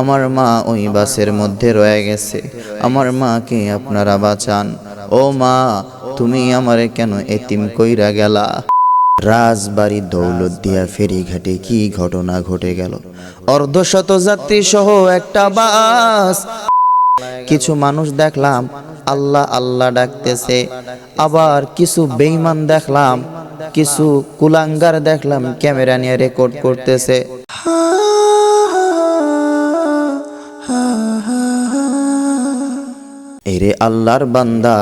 আমার মা ওই বাসের মধ্যে রয়ে গেছে। আমার মাকে আপনারা বাঁচান। ও মা, তুমি আমারে কেন এতিম কইরা গেলা? রাজবাড়ী দৌলতদিয়া ফেরিঘাটে কি ঘটনা ঘটে গেল। অর্ধশত যাত্রী সহ একটা বাস। কিছু মানুষ দেখলাম আল্লাহ আল্লাহ ডাকতেছে, আবার কিছু বেঈমান দেখলাম, কিছু কুলাঙ্গার দেখলাম ক্যামেরা নিয়ে রেকর্ড করতেছে। এরে আল্লাহর বান্দা,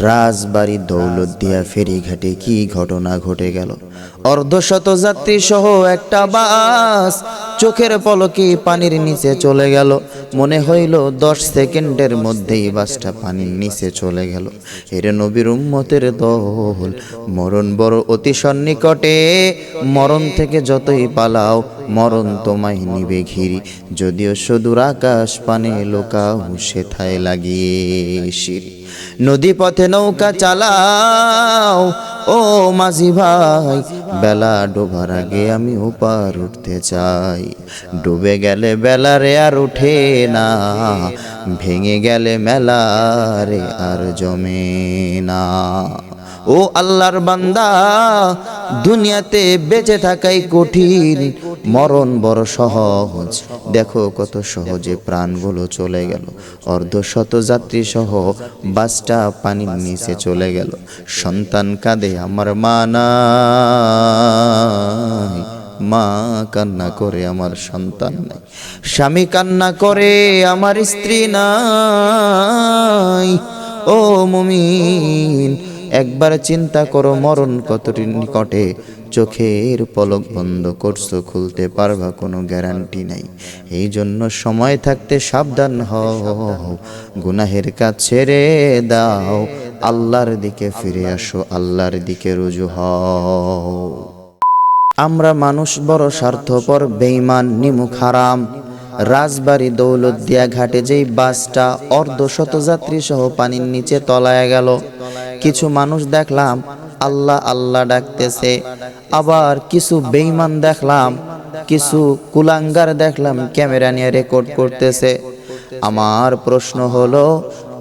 রাজবাড়ী দৌলতদিয়া ফেরিঘাটে কি ঘটনা ঘটে গেল। অর্ধশত যাত্রী সহ একটা বাস চোখের পলকে পানির নিচে চলে গেল। মনে হইল 10 সেকেন্ডের মধ্যেই বাসটা পানির নিচে চলে গেল। এরে নবীর উম্মতের দল, মরণ বড় অতি সন্নিকটে। মরণ থেকে যতই পালাও, মরণ তোমায় নিবে ঘিরি। যদিও সুদূর আকাশ পানে লোকাও সেথায় লাগিয়ে শিরি। নদী পথে নৌকা চালাও ও মাঝি ভাই, বেলা ডোবার আগে আমি ওপার উঠতে চাই। ডুবে গেলে বেলা রে আর উঠে না, ভেঙে গেলে মেলা রে আর জমে না। ও আল্লাহর বান্দা, দুনিয়াতে বেঁচে থাকাই কঠিন, মরণ বড় সহজ। দেখো কত সহজে প্রাণগুলো চলে গেল। অর্ধশত যাত্রী সহ বাসটা পানির নিচে চলে গেল। সন্তান কাঁদে আমার মা নাই, মা কান্না করে আমার সন্তান নাই, স্বামী কান্না করে আমার স্ত্রী নাই। ও মুমিন, একবার চিন্তা করো মরণ কতটি নিকটে। চোখের পলক বন্ধ করছো, খুলতে পারবা কোনো গ্যারান্টি নাই। এই জন্য সময় থাকতে সাবধান হও, গুনাহের কাজ ছেড়ে দাও, আল্লাহর দিকে ফিরে আসো, আল্লাহর দিকে রুজু হও। আমরা মানুষ বড় স্বার্থপর, বেঈমান, নিমুখ হারাম। রাজবাড়ী দৌলতদিয়া ঘাটে যেই বাসটা অর্ধশত যাত্রী সহ পানির নিচে তলায় গেল, কিছু মানুষ দেখলাম আল্লাহ আল্লাহ ডাকতেছে, আবার কিছু বেঈমান দেখলাম, কিছু কুলাঙ্গার দেখলাম ক্যামেরা নিয়ে রেকর্ড করতেছে। আমার প্রশ্ন হলো,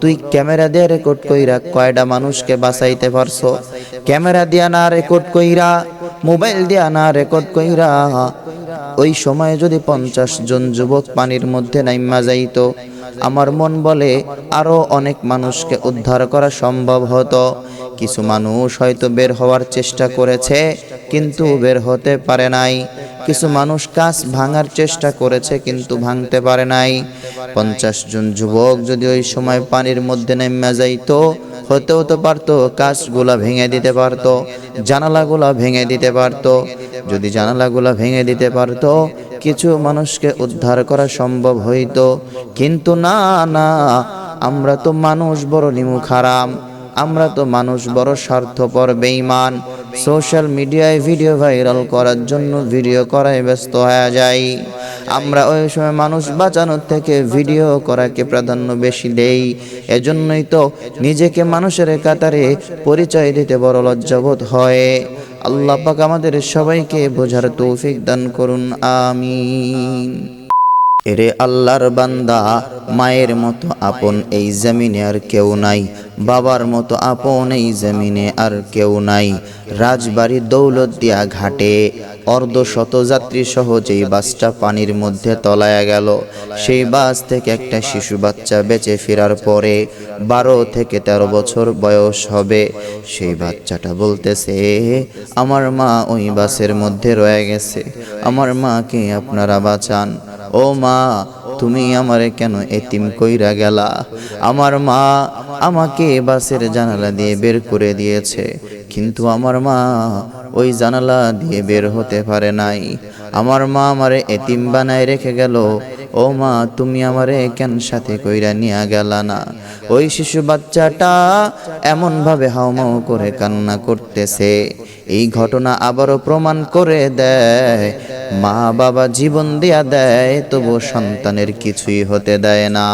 তুই ক্যামেরা দিয়ে রেকর্ড কইরা কয়টা মানুষকে বাঁচাইতে পারছো? ক্যামেরা দিয়া না রেকর্ড কইরা, মোবাইল দিয়া না রেকর্ড কইরা, ওই সময়ে যদি 50 জন যুবক পানির মধ্যে নাইমা যাইতো, আমার মন বলে আরো অনেক মানুষকে উদ্ধার করা সম্ভব হতো। কিছু মানুষ হয়তো বের হওয়ার চেষ্টা করেছে, কিন্তু বের হতে পারে নাই। কিছু মানুষ কাঁচ ভাঙার চেষ্টা করেছে, কিন্তু ভাঙতে পারে নাই। 50 জন যুবক যদি ওই সময় পানির মধ্যে নেমে যাইতো, হতেও তো পারতো কাঁচগুলা ভেঙে দিতে পারতো, জানালাগুলা ভেঙে দিতে পারতো। যদি জানালাগুলা ভেঙে দিতে পারতো, কিছু মানুষকে উদ্ধার করা সম্ভব হইতো। কিন্তু না না, আমরা তো মানুষ বড় নিমুখ হারাম, আমরা তো মানুষ বড় স্বার্থপর, বেঈমান। সোশ্যাল মিডিয়ায় ভিডিও ভাইরাল করার জন্য ভিডিও করায় ব্যস্ত হয়ে যাই। আমরা ওই সময় মানুষ বাঁচানোর থেকে ভিডিও করাকে প্রাধান্য বেশি দেই। এজন্যই তো নিজেকে মানুষের কাতারে পরিচয় দিতে বড় লজ্জাবোধ হয়। আল্লাহ পাক আমাদের সবাইকে বোঝার তৌফিক দান করুন, আমিন। এরে আল্লাহর বান্দা, মায়ের মতো আপন এই জমিনে আর কেউ নাই, বাবার মতো আপন এই জমিনে আর কেউ নাই। রাজবাড়ী দৌলতদিয়া ঘাটে অর্ধশত যাত্রী সহ যেই বাসটা পানির মধ্যে তলায়া গেল, সেই বাস থেকে একটা শিশু বাচ্চা বেঁচে ফেরার পরে 12 থেকে 13 বছর বয়স হবে। সেই বাচ্চাটা বলতেছে, আমার মা ওই বাসের মধ্যে রয়ে গেছে, আমার মাকে আপনারা বাঁচান। ও মা, তুমি আমারে কেন এতিম কইরা গেলা? আমার মা আমাকে বাসের জানালা দিয়ে বের করে দিয়েছে, কিন্তু আমার মা ওই জানালা দিয়ে বের হতে পারে নাই। আমার মা আমারে এতিম বানায় রেখে গেল। ও মা, তুমি আমারে কেন সাথে কইরা নিয়া গেলা না? ওই শিশু বাচ্চাটা এমন ভাবে হাউমাউ করে কান্না করতেছে। এই ঘটনা আবারও প্রমাণ করে দেয়, মা বাবা জীবন দিয়া দেয়, তবু সন্তানের কিছুই হতে দেয় না।